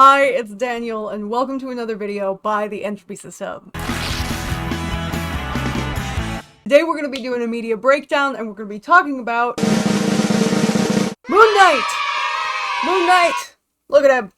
Hi, it's Daniel, and welcome to another video by the Entropy System. Today we're going to be doing a media breakdown, and we're going to be talking about Moon Knight! Moon Knight! Look at him!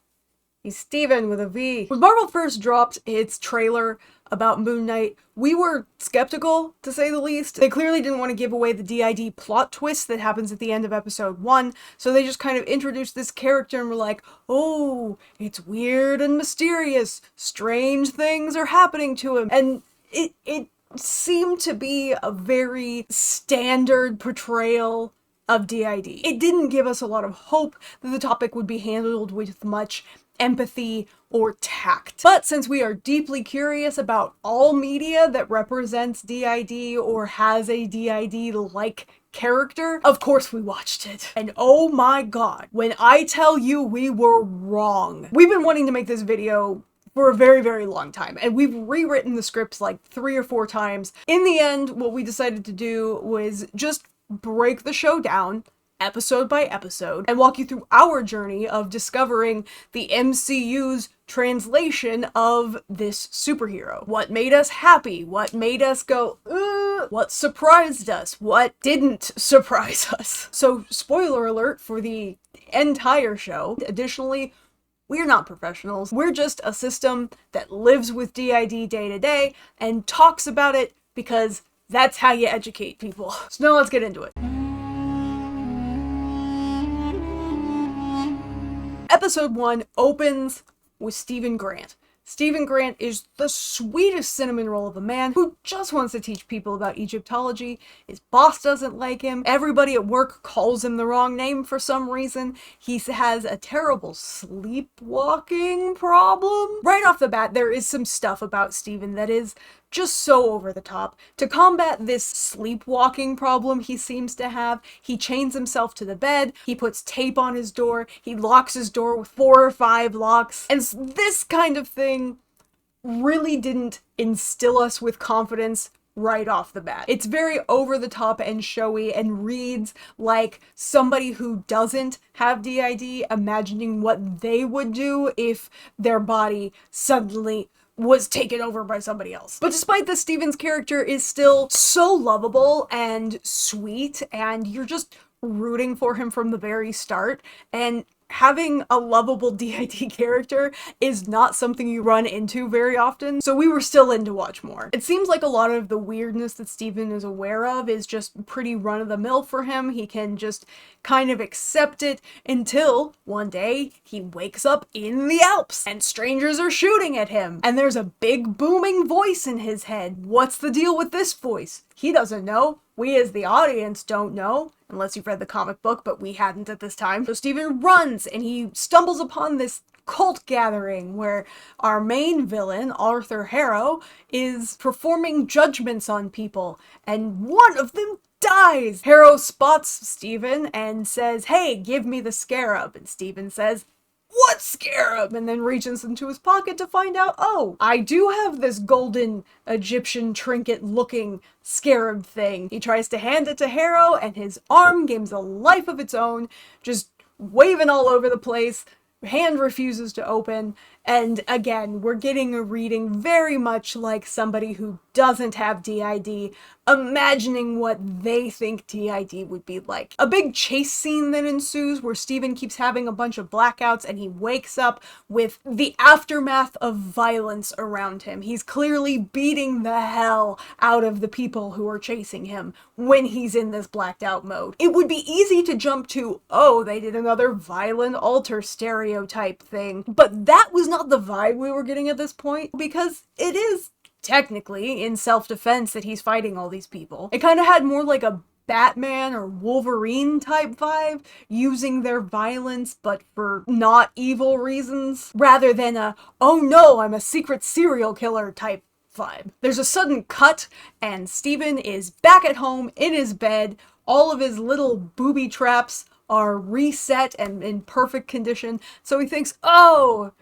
He's Steven with a V. When Marvel first dropped its trailer about Moon Knight, we were skeptical, to say the least. They clearly didn't want to give away the DID plot twist that happens at the end of episode 1, so they just kind of introduced this character and were like, oh, it's weird and mysterious, strange things are happening to him, and it seemed to be a very standard portrayal of DID. It didn't give us a lot of hope that the topic would be handled with much empathy or tact. But since we are deeply curious about all media that represents DID or has a DID-like character, of course we watched it. And oh my god, when I tell you we were wrong. We've been wanting to make this video for a very, very long time, and we've rewritten the scripts like 3 or 4 times. In the end, what we decided to do was just break the show down episode by episode and walk you through our journey of discovering the MCU's translation of this superhero. What made us happy? What made us go, what surprised us? What didn't surprise us? So, spoiler alert for the entire show. Additionally, we're not professionals. We're just a system that lives with DID day to day and talks about it because that's how you educate people. So now let's get into it. Episode 1 opens with Stephen Grant. Stephen Grant is the sweetest cinnamon roll of a man who just wants to teach people about Egyptology. His boss doesn't like him. Everybody at work calls him the wrong name for some reason. He has a terrible sleepwalking problem. Right off the bat, there is some stuff about Stephen that is just so over the top. To combat this sleepwalking problem he seems to have, he chains himself to the bed, he puts tape on his door, he locks his door with 4 or 5 locks, and this kind of thing really didn't instill us with confidence right off the bat. It's very over the top and showy and reads like somebody who doesn't have DID imagining what they would do if their body suddenly was taken over by somebody else. But despite this, Steven's character is still so lovable and sweet, and you're just rooting for him from the very start, and having a lovable DID character is not something you run into very often, so we were still in to watch more. It seems like a lot of the weirdness that Steven is aware of is just pretty run-of-the-mill for him. He can just kind of accept it until one day he wakes up in the Alps and strangers are shooting at him and there's a big booming voice in his head. What's the deal with this voice? He doesn't know. We as the audience don't know, unless you've read the comic book, but we hadn't at this time. So Steven runs and he stumbles upon this cult gathering where our main villain, Arthur Harrow, is performing judgments on people, and one of them dies. Harrow spots Steven and says, hey, give me the scarab. And Steven says, what scarab? And then reaches into his pocket to find out, oh, I do have this golden Egyptian trinket looking scarab thing. He tries to hand it to Harrow and his arm gains a life of its own, just waving all over the place. Hand refuses to open, and again, we're getting a reading very much like somebody who doesn't have DID, imagining what they think DID would be like. A big chase scene then ensues where Steven keeps having a bunch of blackouts and he wakes up with the aftermath of violence around him. He's clearly beating the hell out of the people who are chasing him when he's in this blacked out mode. It would be easy to jump to, oh, they did another violent altar stereotype thing, but that was not the vibe we were getting at this point, because it is technically in self-defense that he's fighting all these people. It kind of had more like a Batman or Wolverine type vibe, using their violence but for not evil reasons, rather than a, oh no, I'm a secret serial killer type vibe. There's a sudden cut and Steven is back at home in his bed. All of his little booby traps are reset and in perfect condition, so he thinks, oh,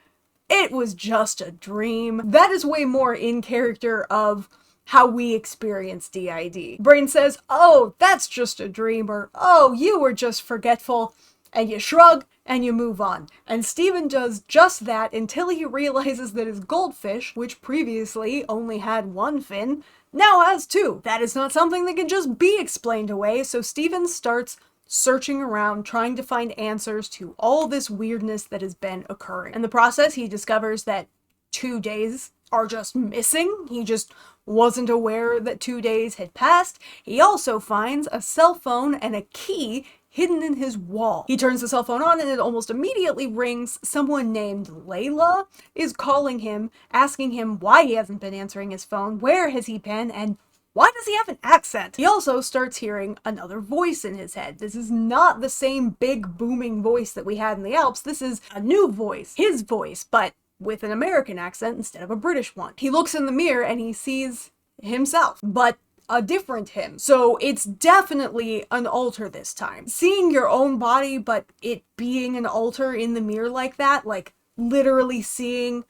it was just a dream. That is way more in character of how we experience DID. Brain says, oh, that's just a dream, or oh, you were just forgetful. and you shrug, and you move on. And Steven does just that until he realizes that his goldfish, which previously only had one fin, now has two. That is not something that can just be explained away, so Steven starts searching around, trying to find answers to all this weirdness that has been occurring. In the process, he discovers that 2 days are just missing. He just wasn't aware that 2 days had passed. He also finds a cell phone and a key hidden in his wall. He turns the cell phone on and it almost immediately rings. Someone named Layla is calling him, asking him why he hasn't been answering his phone, where has he been, and why does he have an accent? He also starts hearing another voice in his head. This is not the same big booming voice that we had in the Alps. This is a new voice, his voice, but with an American accent instead of a British one. He looks in the mirror and he sees himself, but a different him. So it's definitely an alter this time. Seeing your own body, but it being an alter in the mirror like that, like literally seeing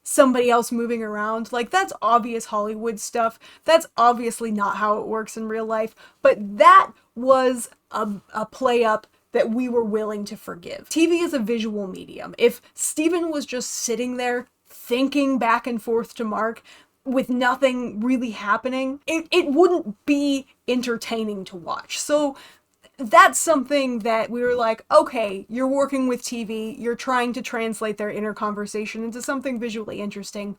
somebody else moving around, like that's obvious Hollywood stuff. That's obviously not how it works in real life, but that was a play up that we were willing to forgive. TV is a visual medium. If Steven was just sitting there thinking back and forth to Mark with nothing really happening, it wouldn't be entertaining to watch. So that's something that we were like, okay, you're working with TV, you're trying to translate their inner conversation into something visually interesting.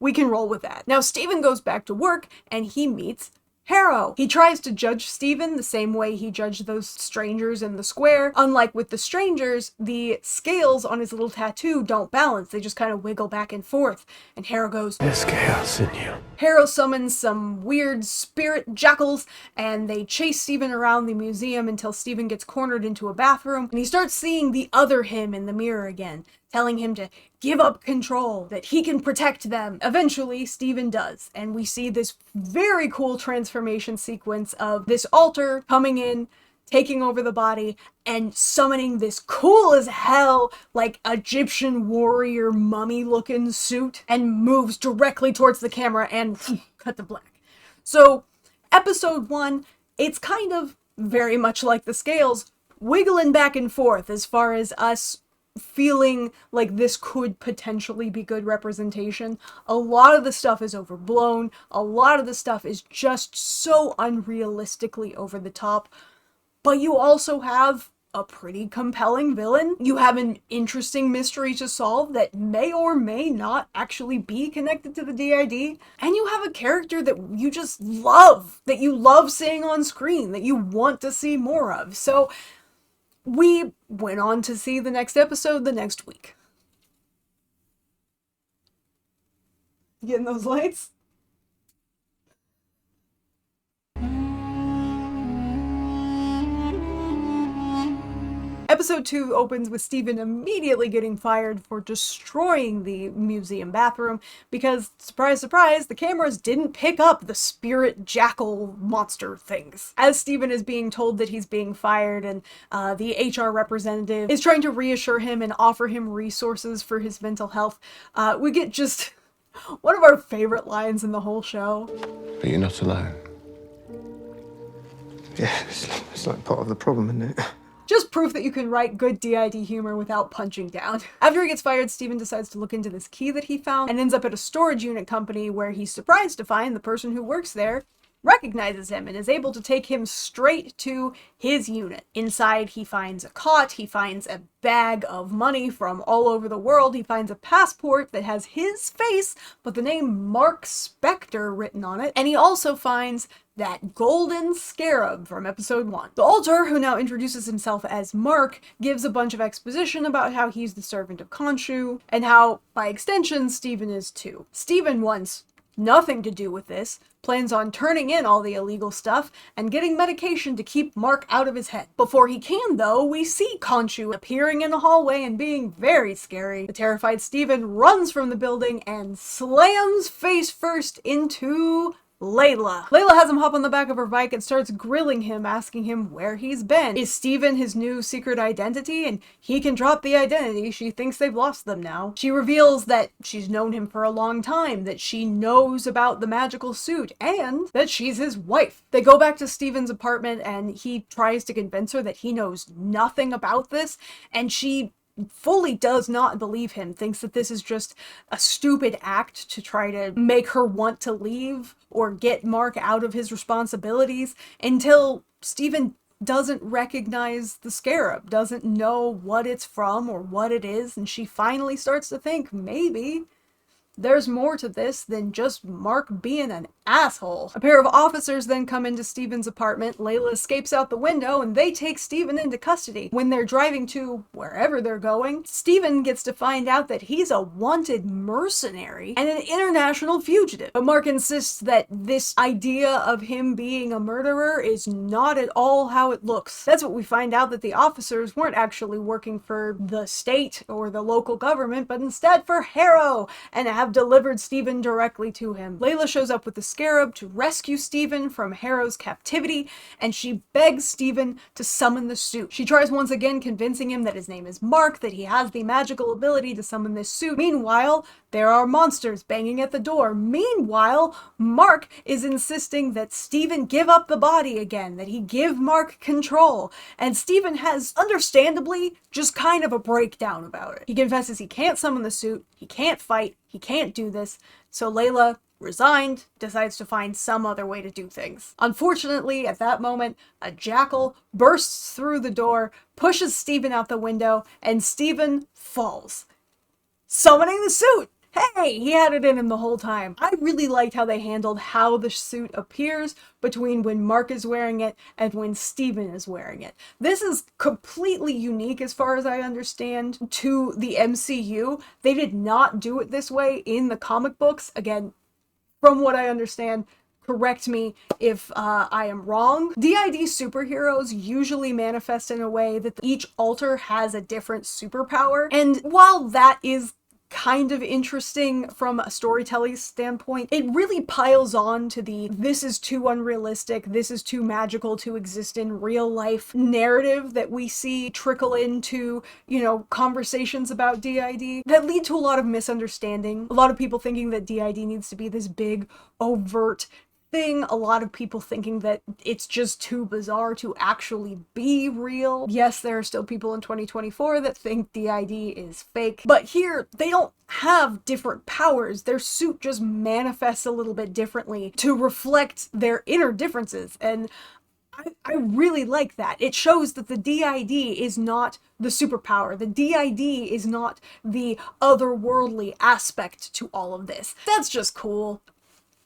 We can roll with that. Now Steven goes back to work and he meets Harrow. He tries to judge Steven the same way he judged those strangers in the square. Unlike with the strangers, the scales on his little tattoo don't balance. They just kind of wiggle back and forth. And Harrow goes, "There's chaos in you." Harrow summons some weird spirit jackals, and they chase Steven around the museum until Steven gets cornered into a bathroom, and he starts seeing the other him in the mirror again, telling him to give up control, that he can protect them. Eventually, Steven does, and we see this very cool transformation sequence of this alter coming in, taking over the body, and summoning this cool as hell, like, Egyptian warrior mummy-looking suit, and moves directly towards the camera and cut to black. So, episode 1, it's kind of very much like the scales, wiggling back and forth as far as us feeling like this could potentially be good representation. A lot of the stuff is overblown. A lot of the stuff is just so unrealistically over the top. But you also have a pretty compelling villain. You have an interesting mystery to solve that may or may not actually be connected to the DID. And you have a character that you just love, that you love seeing on screen, that you want to see more of. So we went on to see the next episode the next week. Getting those lights? Episode 2 opens with Steven immediately getting fired for destroying the museum bathroom because, surprise, surprise, the cameras didn't pick up the spirit jackal monster things. As Steven is being told that he's being fired and the HR representative is trying to reassure him and offer him resources for his mental health, we get just one of our favorite lines in the whole show. But you're not alone. Yeah, it's like part of the problem, isn't it? Just proof that you can write good DID humor without punching down. After he gets fired, Steven decides to look into this key that he found and ends up at a storage unit company where he's surprised to find the person who works there recognizes him and is able to take him straight to his unit. Inside, he finds a cot, he finds a bag of money from all over the world, he finds a passport that has his face, but the name Mark Spector written on it, and he also finds that golden scarab from episode 1. The alter, who now introduces himself as Mark, gives a bunch of exposition about how he's the servant of Khonshu, and how, by extension, Steven is too. Steven wants nothing to do with this, plans on turning in all the illegal stuff and getting medication to keep Mark out of his head. Before he can, though, we see Khonshu appearing in the hallway and being very scary. The terrified Steven runs from the building and slams face first into Layla. Layla has him hop on the back of her bike and starts grilling him, asking him where he's been. Is Steven his new secret identity? And he can drop the identity. She thinks they've lost them now. She reveals that she's known him for a long time, that she knows about the magical suit, and that she's his wife. They go back to Steven's apartment and he tries to convince her that he knows nothing about this, and she fully does not believe him, thinks that this is just a stupid act to try to make her want to leave or get Mark out of his responsibilities, until Steven doesn't recognize the scarab, doesn't know what it's from or what it is, and she finally starts to think maybe there's more to this than just Mark being an asshole. A pair of officers then come into Steven's apartment. Layla escapes out the window and they take Steven into custody. When they're driving to wherever they're going, Steven gets to find out that he's a wanted mercenary and an international fugitive. But Mark insists that this idea of him being a murderer is not at all how it looks. That's what we find out, that the officers weren't actually working for the state or the local government, but instead for Harrow, and have delivered Steven directly to him. Layla shows up with the scarab to rescue Steven from Harrow's captivity, and she begs Steven to summon the suit. She tries once again convincing him that his name is Mark, that he has the magical ability to summon this suit. Meanwhile, there are monsters banging at the door. Meanwhile, Mark is insisting that Steven give up the body again, that he give Mark control, and Steven has, understandably, just kind of a breakdown about it. He confesses he can't summon the suit, he can't fight, he can't do this, so Layla, resigned, decides to find some other way to do things. Unfortunately, at that moment, a jackal bursts through the door, pushes Steven out the window, and Steven falls, summoning the suit. Hey, he had it in him the whole time. I really liked how they handled how the suit appears between when Mark is wearing it and when Steven is wearing it. This is completely unique, as far as I understand, to the MCU. They did not do it this way in the comic books. Again, from what I understand, correct me if I am wrong. DID superheroes usually manifest in a way that each alter has a different superpower, and while that is kind of interesting from a storytelling standpoint, it really piles on to the this is too unrealistic, this is too magical to exist in real life narrative that we see trickle into, conversations about DID that lead to a lot of misunderstanding. A lot of people thinking that DID needs to be this big, overt thing, a lot of people thinking that it's just too bizarre to actually be real. Yes, there are still people in 2024 that think DID is fake, but here they don't have different powers. Their suit just manifests a little bit differently to reflect their inner differences, and I really like that. It shows that the DID is not the superpower. The DID is not the otherworldly aspect to all of this. That's just cool.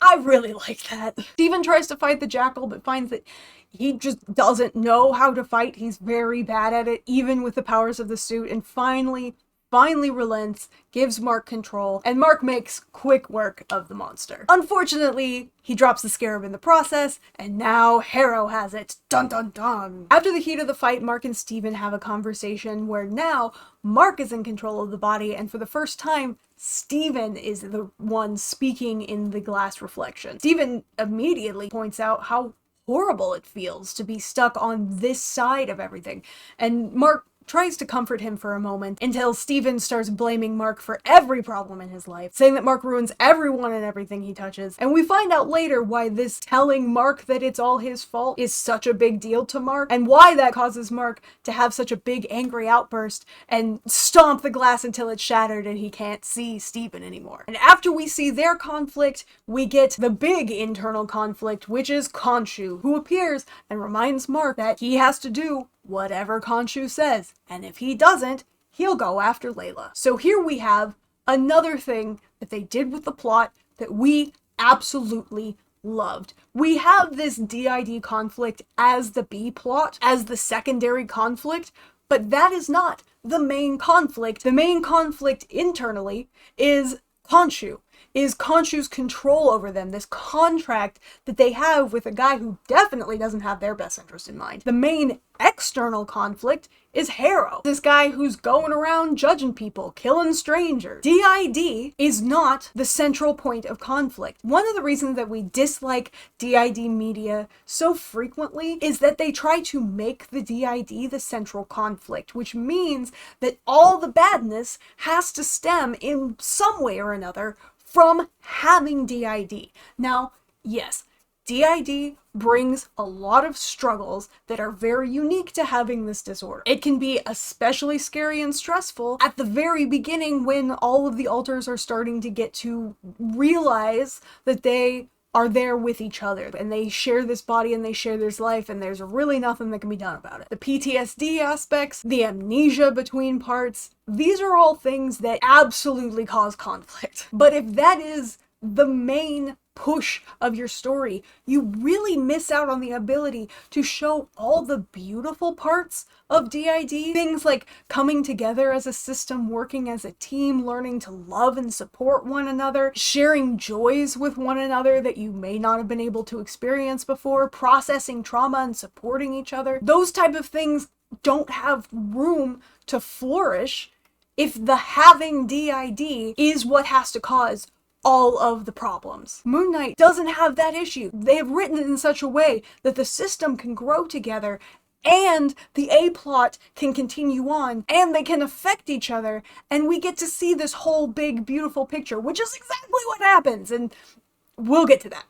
I really like that. Steven tries to fight the jackal, but finds that he just doesn't know how to fight. He's very bad at it, even with the powers of the suit, and finally relents, gives Mark control, and Mark makes quick work of the monster. Unfortunately, he drops the scarab in the process, and now Harrow has it. Dun dun dun! After the heat of the fight, Mark and Steven have a conversation where now Mark is in control of the body, and for the first time, Steven is the one speaking in the glass reflection. Steven immediately points out how horrible it feels to be stuck on this side of everything, and Mark tries to comfort him for a moment until Steven starts blaming Mark for every problem in his life, saying that Mark ruins everyone and everything he touches. And we find out later why this telling Mark that it's all his fault is such a big deal to Mark, and why that causes Mark to have such a big angry outburst and stomp the glass until it's shattered and he can't see Steven anymore. And after we see their conflict, we get the big internal conflict, which is Khonshu, who appears and reminds Mark that he has to do whatever Khonshu says, and if he doesn't, he'll go after Layla. So here we have another thing that they did with the plot that we absolutely loved. We have this DID conflict as the B plot, as the secondary conflict, but that is not the main conflict. The main conflict internally is Khonshu's control over them, this contract that they have with a guy who definitely doesn't have their best interest in mind. The main external conflict is Harrow, this guy who's going around judging people, killing strangers. DID is not the central point of conflict. One of the reasons that we dislike DID media so frequently is that they try to make the DID the central conflict, which means that all the badness has to stem in some way or another from having DID. Now, yes, DID brings a lot of struggles that are very unique to having this disorder. It can be especially scary and stressful at the very beginning when all of the alters are starting to get to realize that they are there with each other and they share this body and they share this life and there's really nothing that can be done about it. The PTSD aspects, the amnesia between parts, these are all things that absolutely cause conflict. But if that is the main push of your story, you really miss out on the ability to show all the beautiful parts of DID. Things like coming together as a system, working as a team, learning to love and support one another, sharing joys with one another that you may not have been able to experience before, processing trauma and supporting each other. Those type of things don't have room to flourish if the having DID is what has to cause all of the problems. Moon Knight doesn't have that issue. They have written it in such a way that the system can grow together and the A-plot can continue on and they can affect each other and we get to see this whole big beautiful picture, which is exactly what happens, and we'll get to that.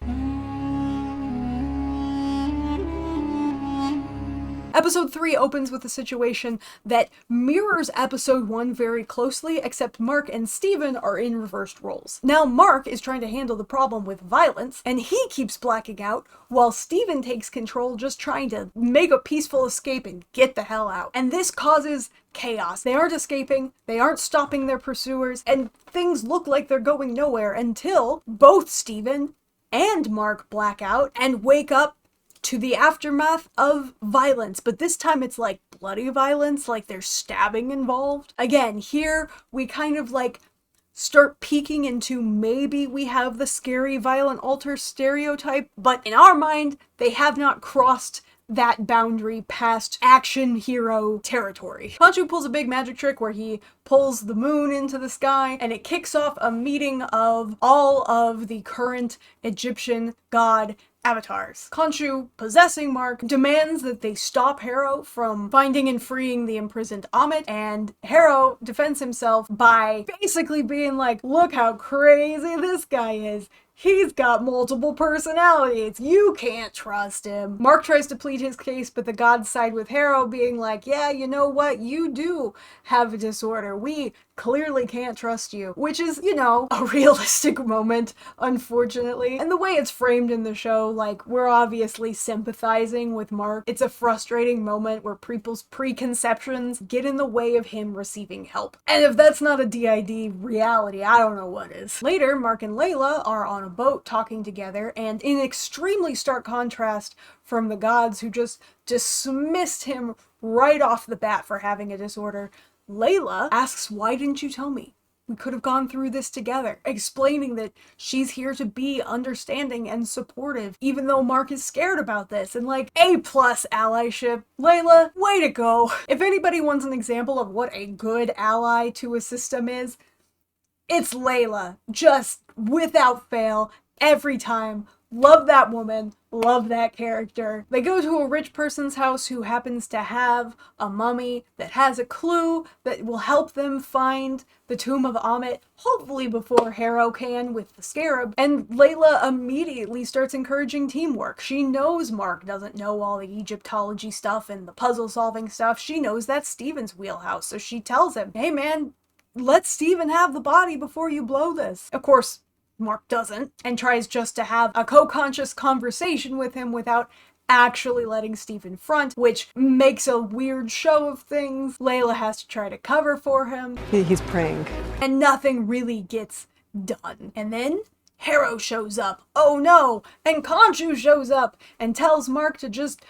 Episode 3 opens with a situation that mirrors episode 1 very closely, except Mark and Steven are in reversed roles. Now Mark is trying to handle the problem with violence, and he keeps blacking out, while Steven takes control just trying to make a peaceful escape and get the hell out. And this causes chaos. They aren't escaping, they aren't stopping their pursuers, and things look like they're going nowhere until both Steven and Mark black out and wake up to the aftermath of violence, but this time it's like bloody violence, like there's stabbing involved. Again, here we kind of like start peeking into maybe we have the scary violent alter stereotype, but in our mind, they have not crossed that boundary past action hero territory. Khonshu pulls a big magic trick where he pulls the moon into the sky and it kicks off a meeting of all of the current Egyptian god avatars. Khonshu, possessing Mark, demands that they stop Harrow from finding and freeing the imprisoned Amit, and Harrow defends himself by basically being like, look how crazy this guy is. He's got multiple personalities. You can't trust him. Mark tries to plead his case, but the gods side with Harrow, being like, yeah, you know what? You do have a disorder. We clearly can't trust you. Which is, you know, a realistic moment, unfortunately. And the way it's framed in the show, like, we're obviously sympathizing with Mark. It's a frustrating moment where people's preconceptions get in the way of him receiving help. And if that's not a DID reality, I don't know what is. Later, Mark and Layla are on a boat talking together, and in extremely stark contrast from the gods who just dismissed him right off the bat for having a disorder, Layla asks, why didn't you tell me? We could have gone through this together, explaining that she's here to be understanding and supportive, even though Mark is scared about this, and like, A+ allyship. Layla, way to go. If anybody wants an example of what a good ally to a system is, it's Layla. Just without fail, every time. Love that woman. Love that character. They go to a rich person's house who happens to have a mummy that has a clue that will help them find the tomb of Amit, hopefully before Harrow can with the scarab. And Layla immediately starts encouraging teamwork. She knows Mark doesn't know all the Egyptology stuff and the puzzle solving stuff. She knows that's Steven's wheelhouse, so she tells him, hey man, let Steven have the body before you blow this. Of course, Mark doesn't, and tries just to have a co-conscious conversation with him without actually letting Steven front, which makes a weird show of things. Layla has to try to cover for him. He's praying. And nothing really gets done. And then Harrow shows up. Oh no! And Khonshu shows up and tells Mark to just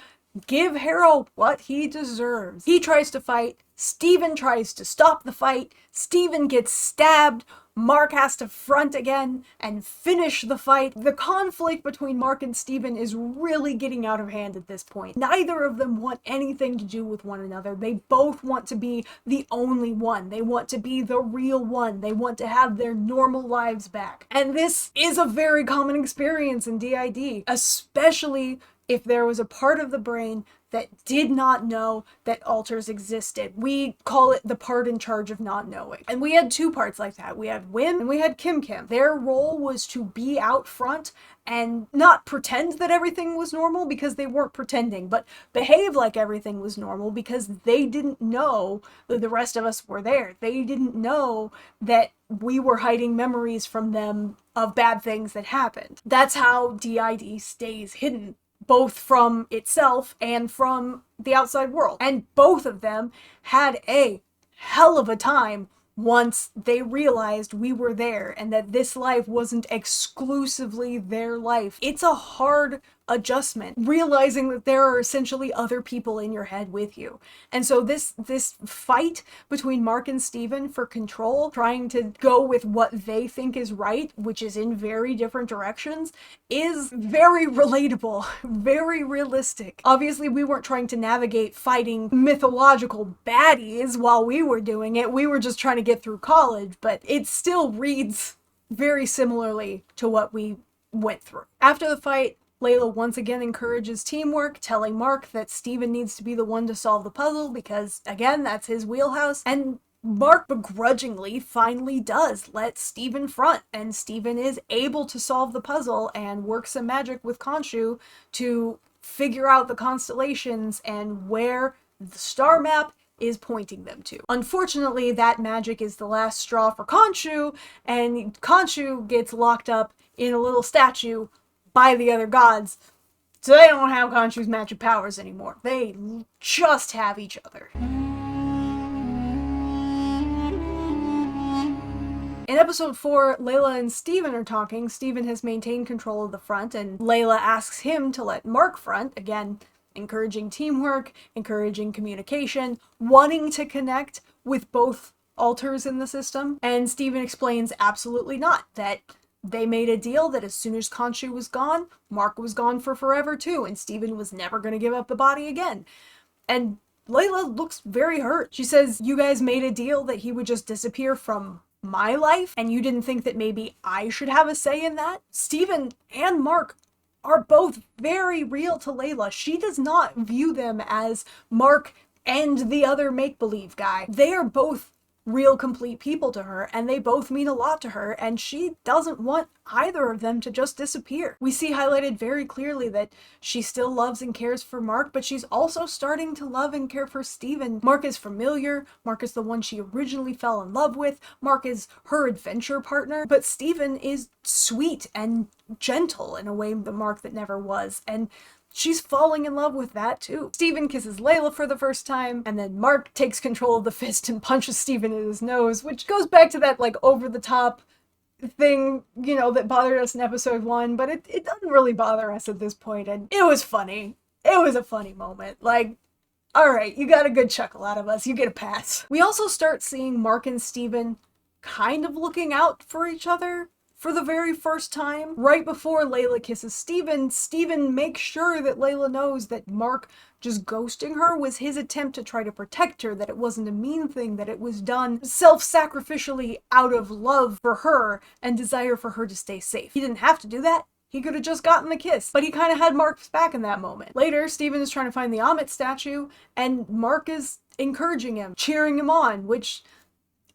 give Harrow what he deserves. He tries to fight Steven tries to stop the fight, Steven gets stabbed, Mark has to front again and finish the fight. The conflict between Mark and Steven is really getting out of hand at this point. Neither of them want anything to do with one another. They both want to be the only one. They want to be the real one. They want to have their normal lives back. And this is a very common experience in DID, especially if there was a part of the brain that did not know that alters existed. We call it the part in charge of not knowing. And we had two parts like that. We had Wim and we had Kim Kim. Their role was to be out front and not pretend that everything was normal, because they weren't pretending, but behave like everything was normal because they didn't know that the rest of us were there. They didn't know that we were hiding memories from them of bad things that happened. That's how DID stays hidden, both from itself and from the outside world. And both of them had a hell of a time once they realized we were there and that this life wasn't exclusively their life. It's a hard adjustment, realizing that there are essentially other people in your head with you. And so this fight between Mark and Steven for control, trying to go with what they think is right, which is in very different directions, is very relatable, very realistic. Obviously, we weren't trying to navigate fighting mythological baddies while we were doing it. We were just trying to get through college, but it still reads very similarly to what we went through. After the fight, Layla once again encourages teamwork, telling Mark that Steven needs to be the one to solve the puzzle because, again, that's his wheelhouse. And Mark begrudgingly finally does let Steven front, and Steven is able to solve the puzzle and work some magic with Khonshu to figure out the constellations and where the star map is pointing them to. Unfortunately, that magic is the last straw for Khonshu, and Khonshu gets locked up in a little statue by the other gods, so they don't have Khonshu's magic powers anymore. They just have each other. In episode 4, Layla and Steven are talking. Steven has maintained control of the front, and Layla asks him to let Mark front, again, encouraging teamwork, encouraging communication, wanting to connect with both alters in the system. And Steven explains absolutely not, that they made a deal that as soon as Khonshu was gone, Mark was gone for forever too, and Steven was never going to give up the body again. And Layla looks very hurt. She says, you guys made a deal that he would just disappear from my life, and you didn't think that maybe I should have a say in that? Steven and Mark are both very real to Layla. She does not view them as Mark and the other make-believe guy. They are both real, complete people to her, and they both mean a lot to her, and she doesn't want either of them to just disappear. We see highlighted very clearly that she still loves and cares for Mark, but she's also starting to love and care for Steven. Mark is familiar, Mark is the one she originally fell in love with, Mark is her adventure partner, but Steven is sweet and gentle in a way the Mark that never was, and she's falling in love with that too. Steven kisses Layla for the first time, and then Mark takes control of the fist and punches Steven in his nose, which goes back to that like over-the-top thing, you know, that bothered us in episode 1, but it doesn't really bother us at this point, and it was funny. It was a funny moment. Like, alright, you got a good chuckle out of us, you get a pass. We also start seeing Mark and Steven kind of looking out for each other for the very first time. Right before Layla kisses Steven, Steven makes sure that Layla knows that Mark just ghosting her was his attempt to try to protect her, that it wasn't a mean thing, that it was done self-sacrificially out of love for her and desire for her to stay safe. He didn't have to do that. He could have just gotten the kiss, but he kind of had Mark's back in that moment. Later, Steven is trying to find the Amit statue, and Mark is encouraging him, cheering him on, which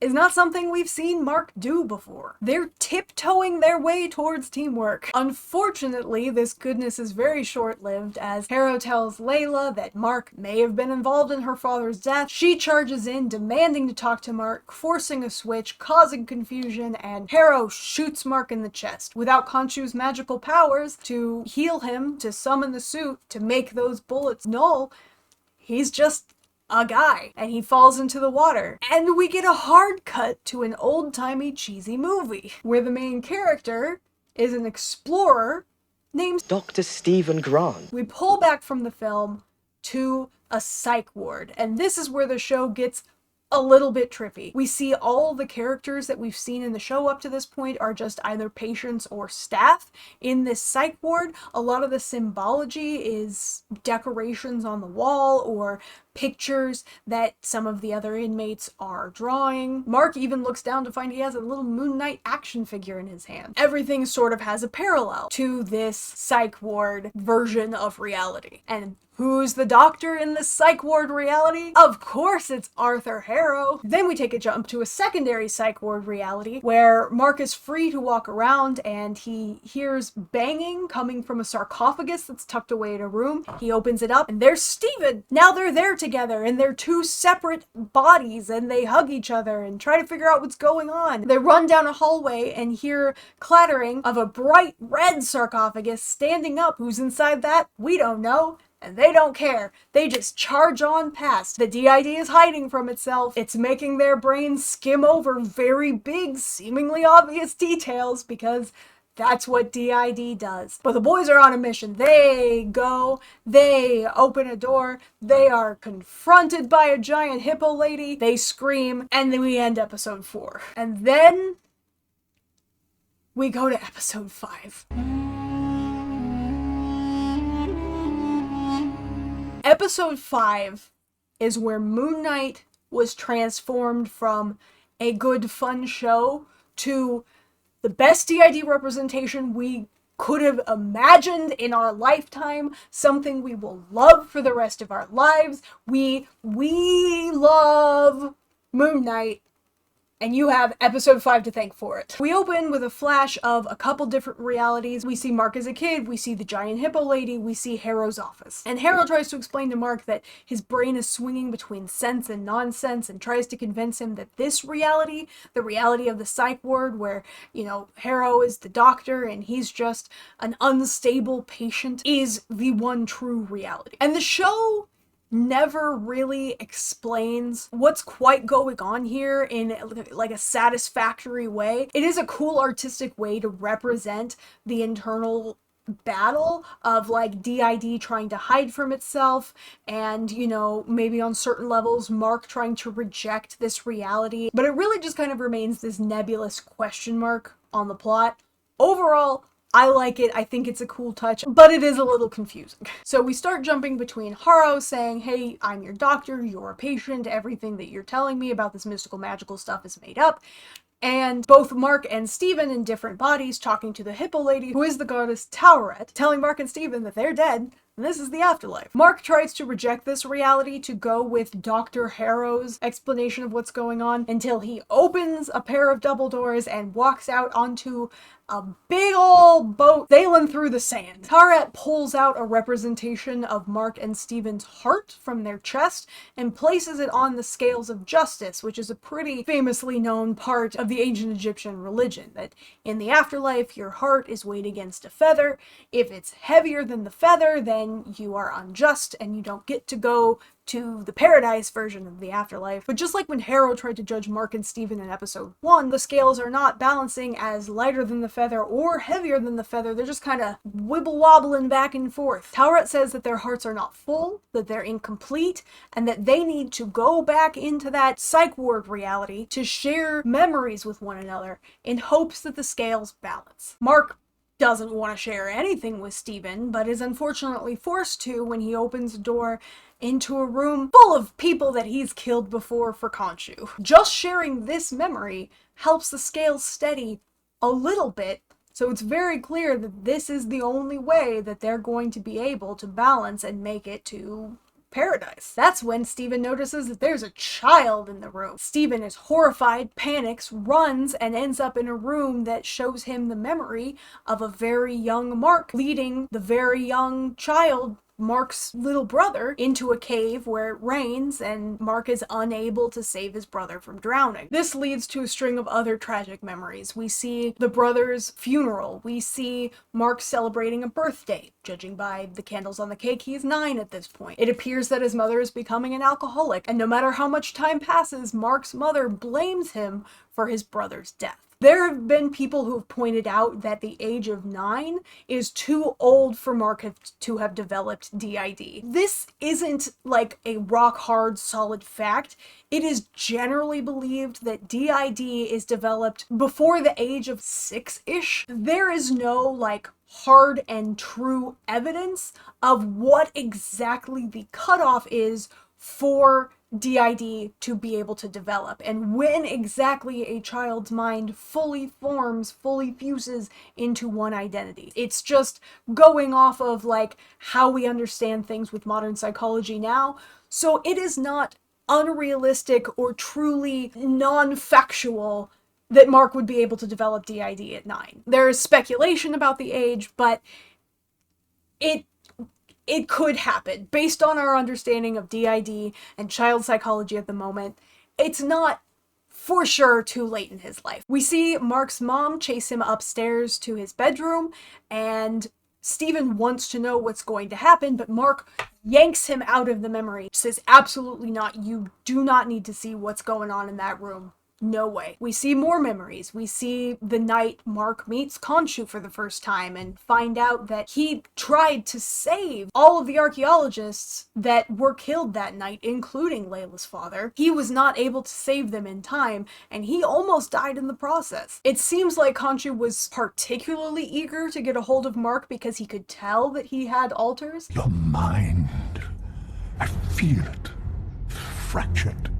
is not something we've seen Mark do before. They're tiptoeing their way towards teamwork. Unfortunately, this goodness is very short-lived, as Harrow tells Layla that Mark may have been involved in her father's death. She charges in, demanding to talk to Mark, forcing a switch, causing confusion, and Harrow shoots Mark in the chest. Without Khonshu's magical powers to heal him, to summon the suit, to make those bullets null, he's just a guy, and he falls into the water. And we get a hard cut to an old-timey cheesy movie, where the main character is an explorer named Dr. Stephen Grant. We pull back from the film to a psych ward. And this is where the show gets a little bit trippy. We see all the characters that we've seen in the show up to this point are just either patients or staff in this psych ward. A lot of the symbology is decorations on the wall or pictures that some of the other inmates are drawing. Mark even looks down to find he has a little Moon Knight action figure in his hand. Everything sort of has a parallel to this psych ward version of reality. And who's the doctor in the psych ward reality? Of course it's Arthur Harrow. Then we take a jump to a secondary psych ward reality where Mark is free to walk around and he hears banging coming from a sarcophagus that's tucked away in a room. He opens it up and there's Steven. Now they're there together and they're two separate bodies and they hug each other and try to figure out what's going on. They run down a hallway and hear clattering of a bright red sarcophagus standing up. Who's inside that? We don't know. And they don't care. They just charge on past. The DID is hiding from itself. It's making their brains skim over very big, seemingly obvious details because that's what DID does. But the boys are on a mission. They go, they open a door, they are confronted by a giant hippo lady, they scream, and then we end episode 4. And then we go to episode 5. Episode 5 is where Moon Knight was transformed from a good fun show to the best DID representation we could have imagined in our lifetime, something we will love for the rest of our lives. We love Moon Knight. And you have episode 5 to thank for it. We open with a flash of a couple different realities. We see Mark as a kid, we see the giant hippo lady, we see Harrow's office. And Harrow tries to explain to Mark that his brain is swinging between sense and nonsense and tries to convince him that this reality, the reality of the psych ward where, you know, Harrow is the doctor and he's just an unstable patient, is the one true reality. And the show never really explains what's quite going on here in like a satisfactory way. It is a cool artistic way to represent the internal battle of like DID trying to hide from itself and, you know, maybe on certain levels Mark trying to reject this reality, but it really just kind of remains this nebulous question mark on the plot. Overall, I like it, I think it's a cool touch, but it is a little confusing. So we start jumping between Harrow saying, hey, I'm your doctor, you're a patient, everything that you're telling me about this mystical magical stuff is made up, and both Mark and Steven in different bodies talking to the hippo lady, who is the goddess Tauret, telling Mark and Steven that they're dead, and this is the afterlife. Mark tries to reject this reality to go with Dr. Harrow's explanation of what's going on until he opens a pair of double doors and walks out onto a big old boat sailing through the sand. Tauret pulls out a representation of Mark and Steven's heart from their chest and places it on the scales of justice, which is a pretty famously known part of the ancient Egyptian religion, that in the afterlife your heart is weighed against a feather. If it's heavier than the feather, then you are unjust and you don't get to go to the paradise version of the afterlife. But just like when Harrow tried to judge Mark and Steven in episode 1, the scales are not balancing as lighter than the feather or heavier than the feather. They're just kind of wibble-wobbling back and forth. Tauret says that their hearts are not full, that they're incomplete, and that they need to go back into that psych ward reality to share memories with one another in hopes that the scales balance. Mark doesn't want to share anything with Steven, but is unfortunately forced to when he opens a door into a room full of people that he's killed before for Khonshu. Just sharing this memory helps the scales steady a little bit, so it's very clear that this is the only way that they're going to be able to balance and make it to paradise. That's when Steven notices that there's a child in the room. Steven is horrified, panics, runs, and ends up in a room that shows him the memory of a very young Mark leading the very young child, Mark's little brother, into a cave where it rains and Mark is unable to save his brother from drowning. This leads to a string of other tragic memories. We see the brother's funeral. We see Mark celebrating a birthday. Judging by the candles on the cake, he's 9 at this point. It appears that his mother is becoming an alcoholic, and no matter how much time passes, Mark's mother blames him for his brother's death. There have been people who have pointed out that the age of 9 is too old for Mark to have developed DID. This isn't like a rock hard solid fact. It is generally believed that DID is developed before the age of 6-ish. There is no like hard and true evidence of what exactly the cutoff is for DID to be able to develop, and when exactly a child's mind fully forms, fully fuses into one identity. It's just going off of like how we understand things with modern psychology now, so it is not unrealistic or truly non-factual that Mark would be able to develop DID at 9. There is speculation about the age, but it could happen. Based on our understanding of DID and child psychology at the moment, it's not for sure too late in his life. We see Mark's mom chase him upstairs to his bedroom, and Stephen wants to know what's going to happen, but Mark yanks him out of the memory. Says, absolutely not. You do not need to see what's going on in that room. No way. We see more memories. We see the night Mark meets Khonshu for the first time and find out that he tried to save all of the archaeologists that were killed that night, including Layla's father. He was not able to save them in time, and he almost died in the process. It seems like Khonshu was particularly eager to get a hold of Mark because he could tell that he had alters. Your mind, I feel it, fractured,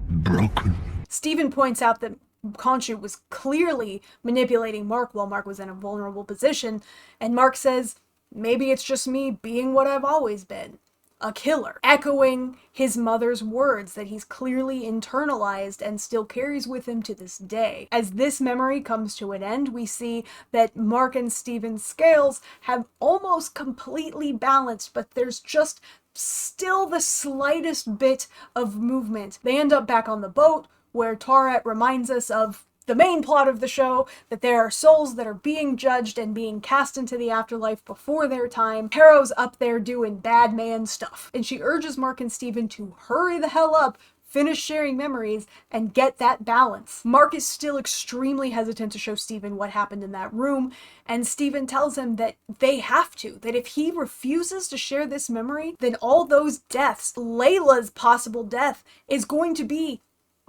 broken. Stephen points out that Khonshu was clearly manipulating Mark while Mark was in a vulnerable position, and Mark says, maybe it's just me being what I've always been, a killer, echoing his mother's words that he's clearly internalized and still carries with him to this day. As this memory comes to an end, we see that Mark and Stephen's scales have almost completely balanced, but there's just still the slightest bit of movement. They end up back on the boat, where Tauret reminds us of the main plot of the show, that there are souls that are being judged and being cast into the afterlife before their time. Harrow's up there doing bad man stuff, and she urges Mark and Stephen to hurry the hell up, finish sharing memories, and get that balance. Mark is still extremely hesitant to show Stephen what happened in that room, and Stephen tells him that they have to, that if he refuses to share this memory, then all those deaths, Layla's possible death, is going to be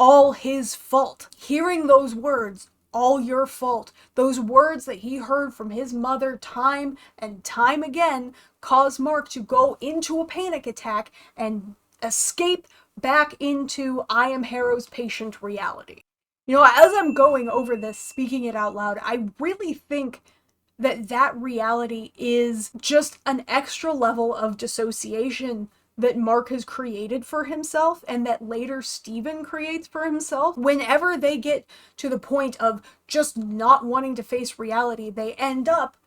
all his fault. Hearing those words, all your fault, those words that he heard from his mother time and time again, caused Mark to go into a panic attack and escape back into I am Harrow's patient reality. You know, as I'm going over this, speaking it out loud, I really think that reality is just an extra level of dissociation that Mark has created for himself and that later Stephen creates for himself. Whenever they get to the point of just not wanting to face reality, they end up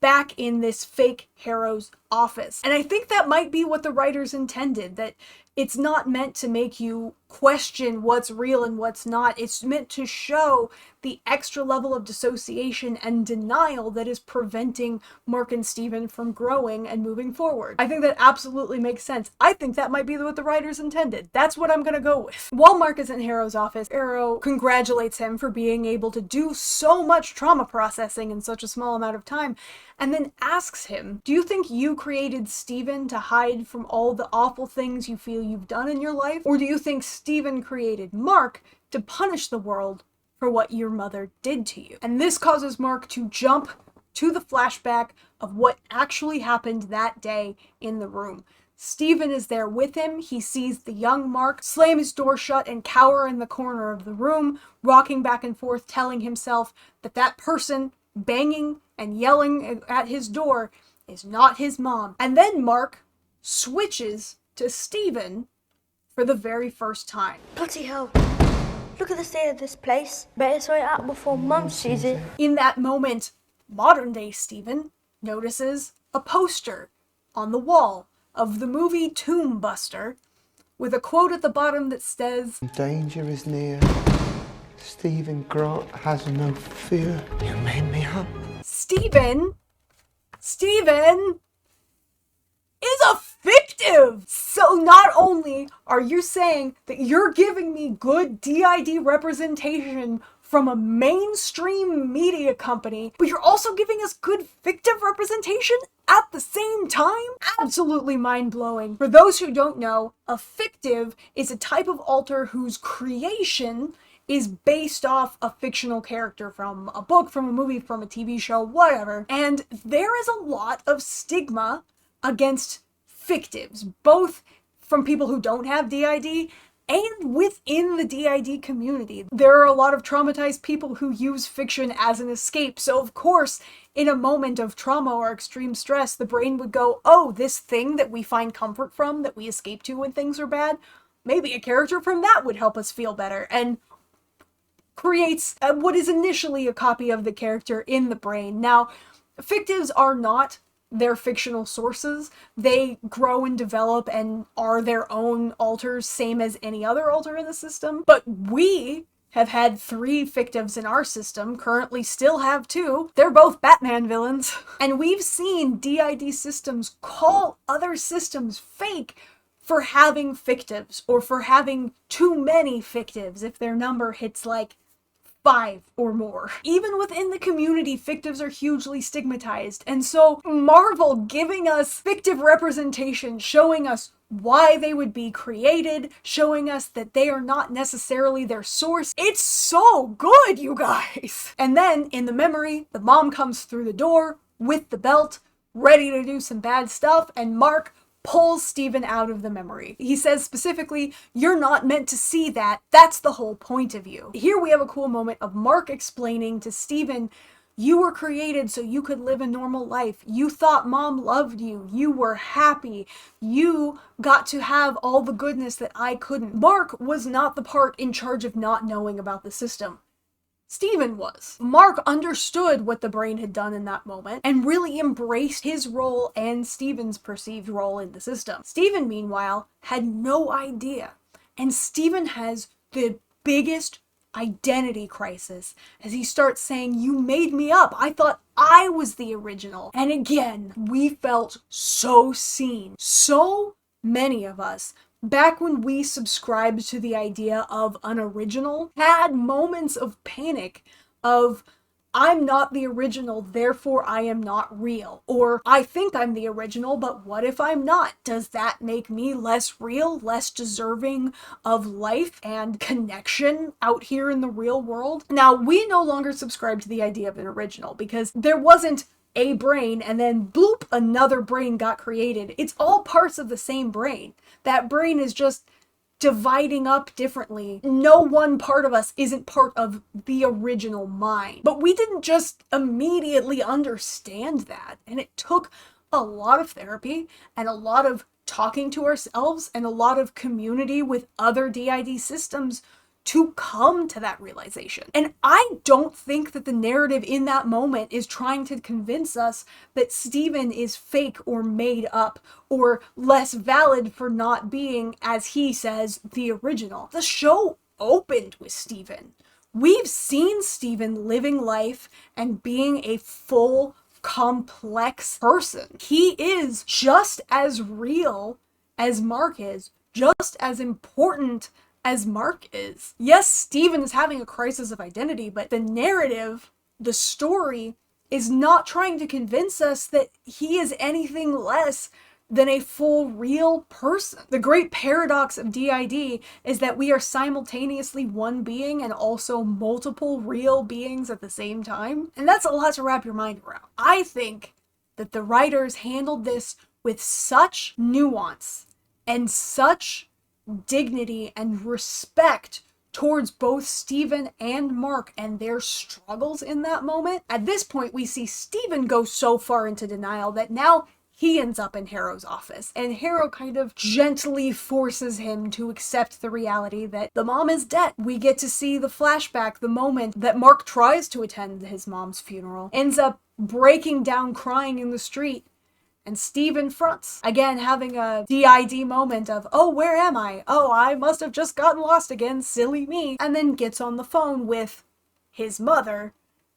back in this fake Harrow's office. And I think that might be what the writers intended, that it's not meant to make you question what's real and what's not. It's meant to show the extra level of dissociation and denial that is preventing Mark and Stephen from growing and moving forward. I think that absolutely makes sense. I think that might be what the writers intended. That's what I'm gonna go with. While Mark is in Harrow's office, Harrow congratulates him for being able to do so much trauma processing in such a small amount of time, and then asks him, do you think you created Stephen to hide from all the awful things you feel you've done in your life? Or do you think Stephen created Mark to punish the world for what your mother did to you? And this causes Mark to jump to the flashback of what actually happened that day in the room. Stephen is there with him. He sees the young Mark slam his door shut and cower in the corner of the room, rocking back and forth, telling himself that that person banging and yelling at his door is not his mom. And then Mark switches to Stephen for the very first time. Bloody hell. Look at the state of this place. Better sort it out before Mum sees it. In that moment, modern day Stephen notices a poster on the wall of the movie Tomb Buster with a quote at the bottom that says, Danger is near. Stephen Grant has no fear. You made me up. Stephen is a fictive! So not only are you saying that you're giving me good DID representation from a mainstream media company, but you're also giving us good fictive representation at the same time? Absolutely mind-blowing. For those who don't know, a fictive is a type of alter whose creation is based off a fictional character from a book, from a movie, from a TV show, whatever. And there is a lot of stigma against fictives, both from people who don't have DID and within the DID community. There are a lot of traumatized people who use fiction as an escape. So of course, in a moment of trauma or extreme stress, the brain would go, oh, this thing that we find comfort from, that we escape to when things are bad, maybe a character from that would help us feel better. And creates what is initially a copy of the character in the brain. Now, fictives are not their fictional sources. They grow and develop and are their own alters, same as any other alter in the system. But we have had 3 fictives in our system, currently still have 2. They're both Batman villains. And we've seen DID systems call other systems fake for having fictives, or for having too many fictives if their number hits like 5 or more. Even within the community, fictives are hugely stigmatized, and so Marvel giving us fictive representation, showing us why they would be created, showing us that they are not necessarily their source. It's so good, you guys! And then, in the memory, the mom comes through the door with the belt, ready to do some bad stuff, and Mark pulls Steven out of the memory. He says specifically, you're not meant to see that. That's the whole point of you. Here we have a cool moment of Mark explaining to Steven, you were created so you could live a normal life. You thought mom loved you. You were happy. You got to have all the goodness that I couldn't. Mark was not the part in charge of not knowing about the system. Steven was. Mark understood what the brain had done in that moment and really embraced his role and Steven's perceived role in the system. Steven, meanwhile, had no idea. And Steven has the biggest identity crisis as he starts saying, you made me up. I thought I was the original. And again, we felt so seen. So many of us, back when we subscribed to the idea of an original, had moments of panic of, I'm not the original, therefore I am not real. Or, I think I'm the original, but what if I'm not? Does that make me less real, less deserving of life and connection out here in the real world? Now, we no longer subscribe to the idea of an original because there wasn't a brain and then bloop, another brain got created. It's all parts of the same brain. That brain is just dividing up differently. No one part of us isn't part of the original mind. But we didn't just immediately understand that. And it took a lot of therapy and a lot of talking to ourselves and a lot of community with other DID systems to come to that realization. And I don't think that the narrative in that moment is trying to convince us that Steven is fake or made up or less valid for not being, as he says, the original. The show opened with Steven. We've seen Steven living life and being a full, complex person. He is just as real as Mark is, just as important as Mark is. Yes, Steven is having a crisis of identity, but the narrative, the story, is not trying to convince us that he is anything less than a full, real person. The great paradox of DID is that we are simultaneously one being and also multiple real beings at the same time. And that's a lot to wrap your mind around. I think that the writers handled this with such nuance and such dignity and respect towards both Steven and Mark and their struggles in that moment. At this point, we see Steven go so far into denial that now he ends up in Harrow's office, and Harrow kind of gently forces him to accept the reality that the mom is dead. We get to see the flashback, the moment that Mark tries to attend his mom's funeral, ends up breaking down crying in the street, and Steven fronts, again having a DID moment of, oh, where am I? Oh, I must have just gotten lost again, silly me. And then gets on the phone with his mother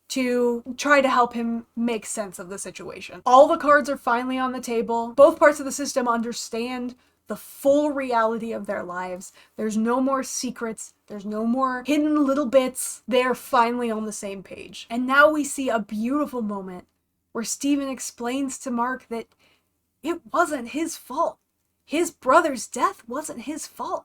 to try to help him make sense of the situation. All the cards are finally on the table. Both parts of the system understand the full reality of their lives. There's no more secrets. There's no more hidden little bits. They're finally on the same page. And now we see a beautiful moment where Steven explains to Mark that it wasn't his fault. His brother's death wasn't his fault.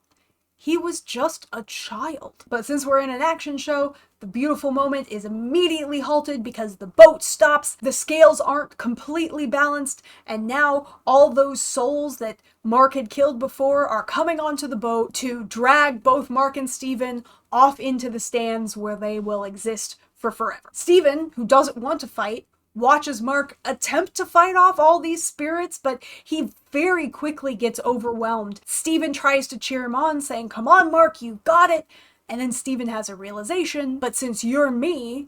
He was just a child. But since we're in an action show, the beautiful moment is immediately halted because the boat stops, the scales aren't completely balanced, and now all those souls that Mark had killed before are coming onto the boat to drag both Mark and Steven off into the stands where they will exist for forever. Steven, who doesn't want to fight, watches Mark attempt to fight off all these spirits, but he very quickly gets overwhelmed. Steven tries to cheer him on, saying, "Come on, Mark, you got it." And then Steven has a realization, but since you're me,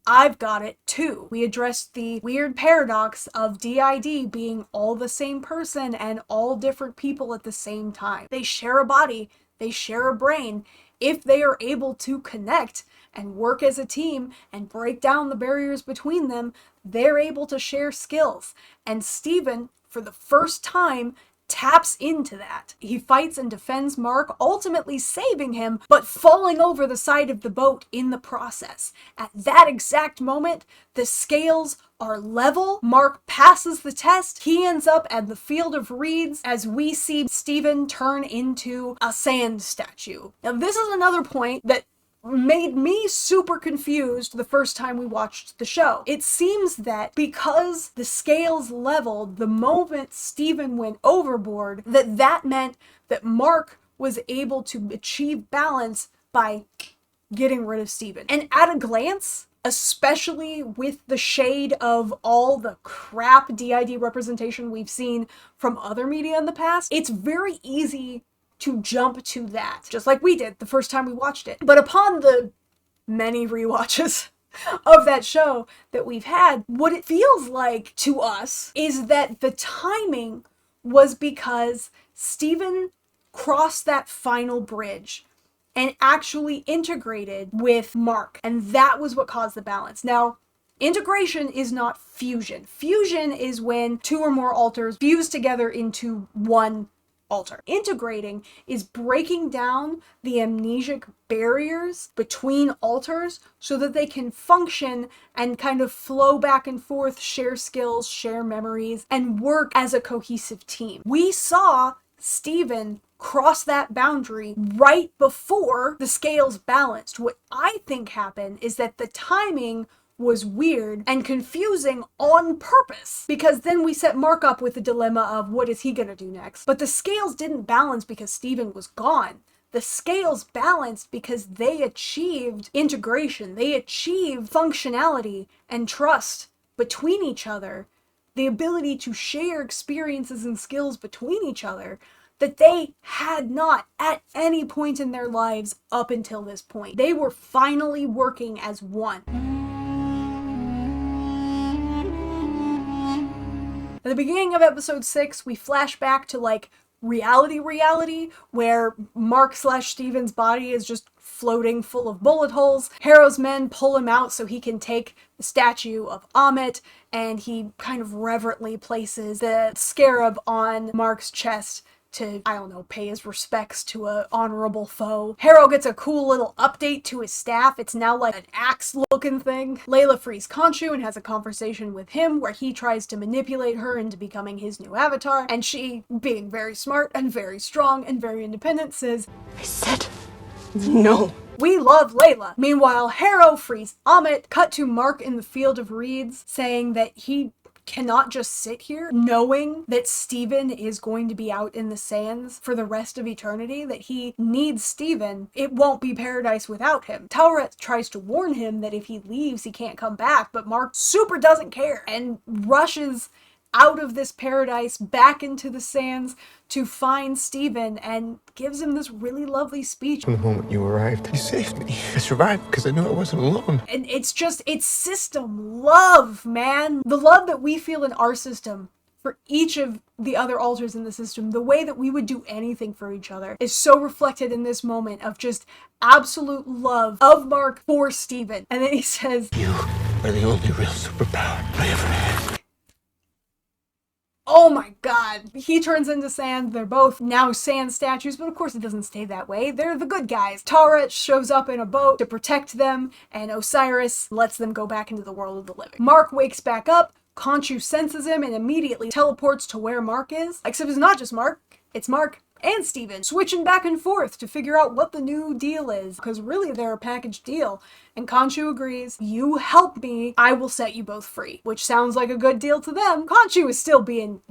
I've got it too. We addressed the weird paradox of DID being all the same person and all different people at the same time. They share a body, they share a brain. If they are able to connect and work as a team and break down the barriers between them, they're able to share skills. And Steven, for the first time, taps into that. He fights and defends Mark, ultimately saving him, but falling over the side of the boat in the process. At that exact moment, the scales are level. Mark passes the test. He ends up at the field of reeds as we see Steven turn into a sand statue. Now, this is another point that made me super confused the first time we watched the show. It seems that because the scales leveled the moment Steven went overboard, that meant that Mark was able to achieve balance by getting rid of Steven. And at a glance, especially with the shade of all the crap DID representation we've seen from other media in the past, it's very easy to jump to that, just like we did the first time we watched it. But upon the many rewatches of that show that we've had, what it feels like to us is that the timing was because Steven crossed that final bridge and actually integrated with Mark, and that was what caused the balance. Now, integration is not fusion. Fusion is when two or more alters fuse together into one alter. Integrating is breaking down the amnesic barriers between alters so that they can function and kind of flow back and forth, share skills, share memories, and work as a cohesive team. We saw Steven cross that boundary right before the scales balanced. What I think happened is that the timing was weird and confusing on purpose, because then we set Mark up with the dilemma of what is he gonna do next. But the scales didn't balance because Steven was gone. The scales balanced because they achieved integration. They achieved functionality and trust between each other, the ability to share experiences and skills between each other that they had not at any point in their lives up until this point. They were finally working as one. At the beginning of episode 6, we flash back to like reality, where Mark/Steven's body is just floating full of bullet holes. Harrow's men pull him out so he can take the statue of Amit, and he kind of reverently places the scarab on Mark's chest to, I don't know, pay his respects to an honorable foe. Harrow gets a cool little update to his staff. It's now like an axe-looking thing. Layla frees Khonshu and has a conversation with him where he tries to manipulate her into becoming his new avatar, and she, being very smart and very strong and very independent, says, I said no. We love Layla. Meanwhile, Harrow frees Amit. Cut to Mark in the field of reeds saying that he cannot just sit here knowing that Steven is going to be out in the sands for the rest of eternity, that he needs Steven. It won't be paradise without him. Talret tries to warn him that if he leaves, he can't come back, but Mark super doesn't care and rushes out of this paradise back into the sands to find Steven and gives him this really lovely speech. From the moment you arrived, you saved me. I survived because I knew I wasn't alone. And it's system love, man. The love that we feel in our system for each of the other alters in the system, the way that we would do anything for each other, is so reflected in this moment of just absolute love of Mark for Steven. And then he says, You are the only real superpower I ever had. Oh my god. He turns into sand. They're both now sand statues, but of course it doesn't stay that way. They're the good guys. Tara shows up in a boat to protect them, and Osiris lets them go back into the world of the living. Mark wakes back up. Khonshu senses him and immediately teleports to where Mark is. Except it's not just Mark. It's Mark and Steven switching back and forth to figure out what the new deal is, because really they're a package deal. And Khonshu agrees, you help me, I will set you both free, which sounds like a good deal to them. Khonshu is still being,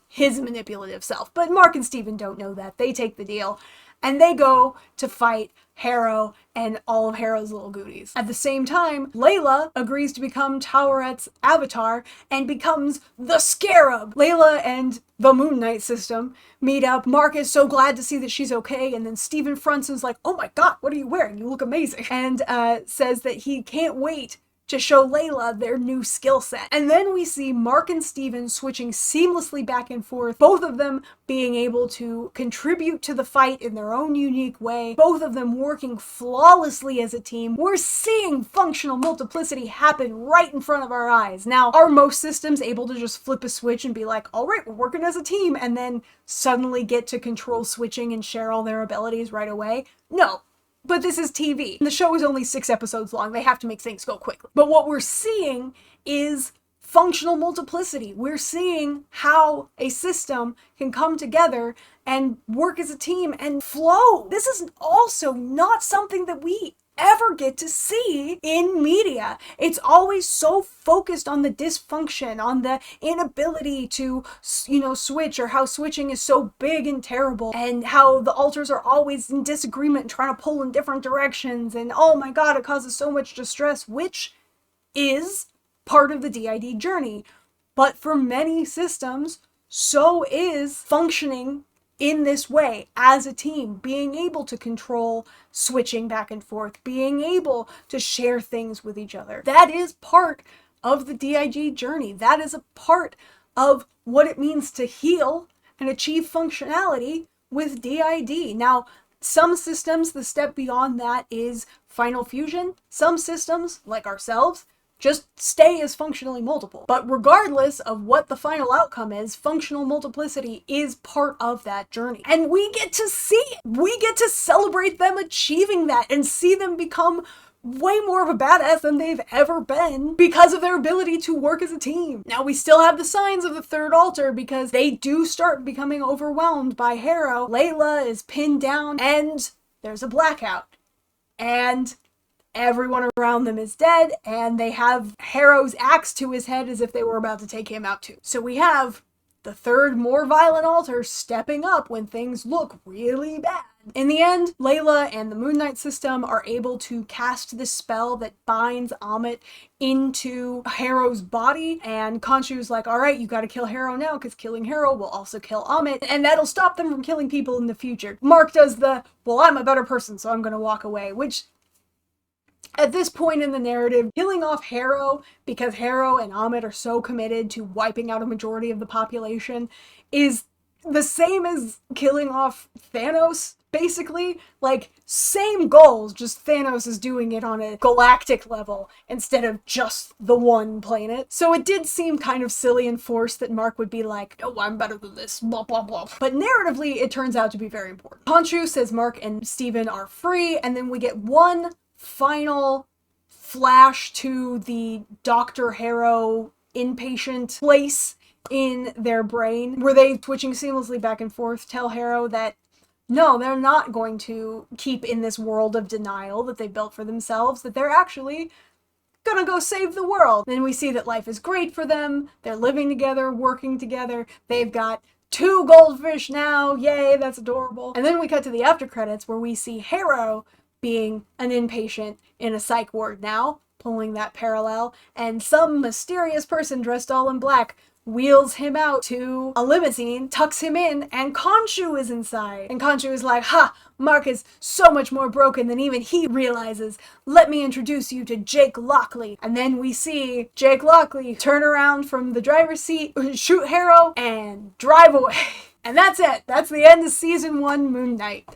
his manipulative self, but Mark and Steven don't know that. They take the deal, and they go to fight Harrow and all of Harrow's little goodies. At the same time, Layla agrees to become Tawaret's avatar and becomes the Scarab. Layla and the Moon Knight system meet up. Mark is so glad to see that she's okay, and then Stephen fronts and is like, oh my god, what are you wearing? You look amazing. And says that he can't wait to show Layla their new skill set. And then we see Mark and Steven switching seamlessly back and forth, both of them being able to contribute to the fight in their own unique way, both of them working flawlessly as a team. We're seeing functional multiplicity happen right in front of our eyes. Now, are most systems able to just flip a switch and be like, all right, we're working as a team, and then suddenly get to control switching and share all their abilities right away? No. But this is TV. The show is only 6 episodes long. They have to make things go quickly. But what we're seeing is functional multiplicity. We're seeing how a system can come together and work as a team and flow. This is also not something that we ever get to see in media. It's always so focused on the dysfunction, on the inability to, switch, or how switching is so big and terrible, and how the alters are always in disagreement and trying to pull in different directions, and oh my god, it causes so much distress, which is part of the DID journey. But for many systems, so is functioning in this way as a team, being able to control switching back and forth, being able to share things with each other. That is part of the DIG journey. That is a part of what it means to heal and achieve functionality with DID. Now, some systems, the step beyond that is final fusion. Some systems, like ourselves, just stay as functionally multiple. But regardless of what the final outcome is, functional multiplicity is part of that journey. And we get to see it. We get to celebrate them achieving that and see them become way more of a badass than they've ever been because of their ability to work as a team. Now, we still have the signs of the third altar because they do start becoming overwhelmed by Harrow. Layla is pinned down and there's a blackout. And everyone around them is dead, and they have Harrow's axe to his head as if they were about to take him out too. So we have the third, more violent altar stepping up when things look really bad. In the end, Layla and the Moon Knight system are able to cast this spell that binds Amit into Harrow's body, and Khonshu's like, alright, you gotta kill Harrow now, because killing Harrow will also kill Amit, and that'll stop them from killing people in the future. Mark does the, well, I'm a better person, so I'm gonna walk away, which at this point in the narrative, killing off Harrow because Harrow and Amit are so committed to wiping out a majority of the population is the same as killing off Thanos, basically. Like, same goals, just Thanos is doing it on a galactic level instead of just the one planet. So it did seem kind of silly and forced that Mark would be like, oh, I'm better than this, blah, blah, blah. But narratively, it turns out to be very important. Khonshu says Mark and Steven are free, and then we get one final flash to the Dr. Harrow inpatient place in their brain, where they, switching seamlessly back and forth, tell Harrow that no, they're not going to keep in this world of denial that they built for themselves, that they're actually gonna go save the world. Then we see that life is great for them, they're living together, working together, they've got 2 goldfish now, yay, that's adorable. And then we cut to the after credits where we see Harrow being an inpatient in a psych ward now, pulling that parallel, and some mysterious person dressed all in black wheels him out to a limousine, tucks him in, and Khonshu is inside. And Khonshu is like, ha, Mark is so much more broken than even he realizes. Let me introduce you to Jake Lockley. And then we see Jake Lockley turn around from the driver's seat, shoot Harrow, and drive away. And that's it. That's the end of season 1 Moon Knight.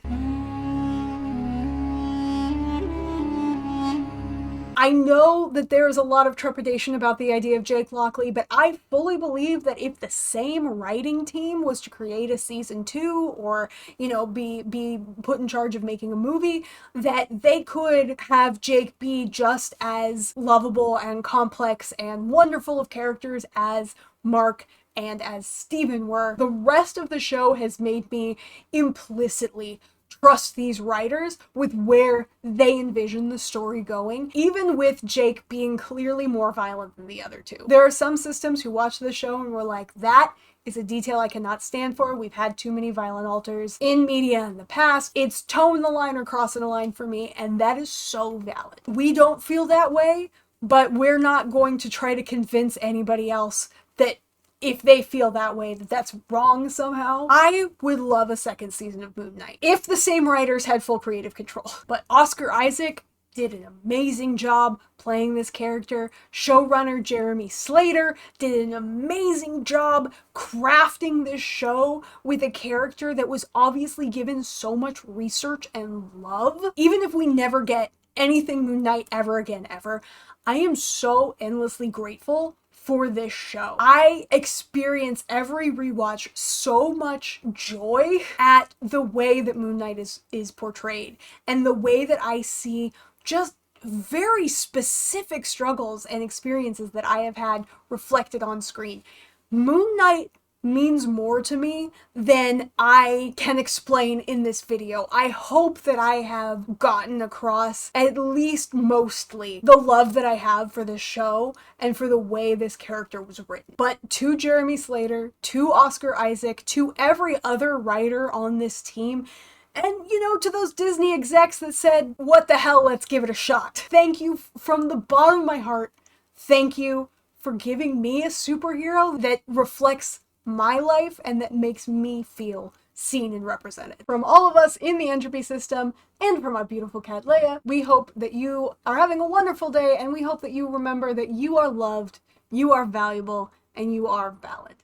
I know that there is a lot of trepidation about the idea of Jake Lockley, but I fully believe that if the same writing team was to create a season 2 or, you know, be put in charge of making a movie, that they could have Jake be just as lovable and complex and wonderful of characters as Mark and as Steven were. The rest of the show has made me implicitly trust these writers with where they envision the story going, even with Jake being clearly more violent than the other two. There are some systems who watch the show and were like, that is a detail I cannot stand for. We've had too many violent alters in media in the past. It's towing the line or crossing a line for me, and that is so valid. We don't feel that way, but we're not going to try to convince anybody else that if they feel that way, that that's wrong somehow. I would love a second season of Moon Knight if the same writers had full creative control. But Oscar Isaac did an amazing job playing this character. Showrunner Jeremy Slater did an amazing job crafting this show with a character that was obviously given so much research and love. Even if we never get anything Moon Knight ever again, ever, I am so endlessly grateful for this show. I experience every rewatch so much joy at the way that Moon Knight is portrayed and the way that I see just very specific struggles and experiences that I have had reflected on screen. Moon Knight means more to me than I can explain in this video. I hope that I have gotten across at least mostly the love that I have for this show and for the way this character was written. But to Jeremy Slater, to Oscar Isaac, to every other writer on this team, and, you know, to those Disney execs that said, what the hell, let's give it a shot. Thank you from the bottom of my heart. Thank you for giving me a superhero that reflects my life and that makes me feel seen and represented. From all of us in the Entropy System and from our beautiful cat Leia, we hope that you are having a wonderful day, and we hope that you remember that you are loved, you are valuable, and you are valid.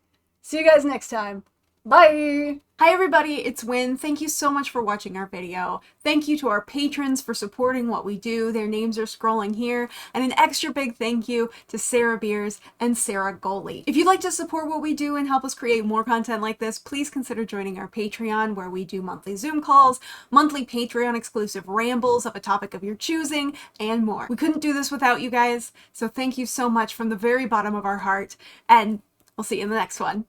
See you guys next time. Bye! Hi everybody, it's Win. Thank you so much for watching our video. Thank you to our patrons for supporting what we do. Their names are scrolling here. And an extra big thank you to Sarah Beers and Sarah Goley. If you'd like to support what we do and help us create more content like this, please consider joining our Patreon, where we do monthly Zoom calls, monthly Patreon exclusive rambles of a topic of your choosing, and more. We couldn't do this without you guys, so thank you so much from the very bottom of our heart, and we'll see you in the next one.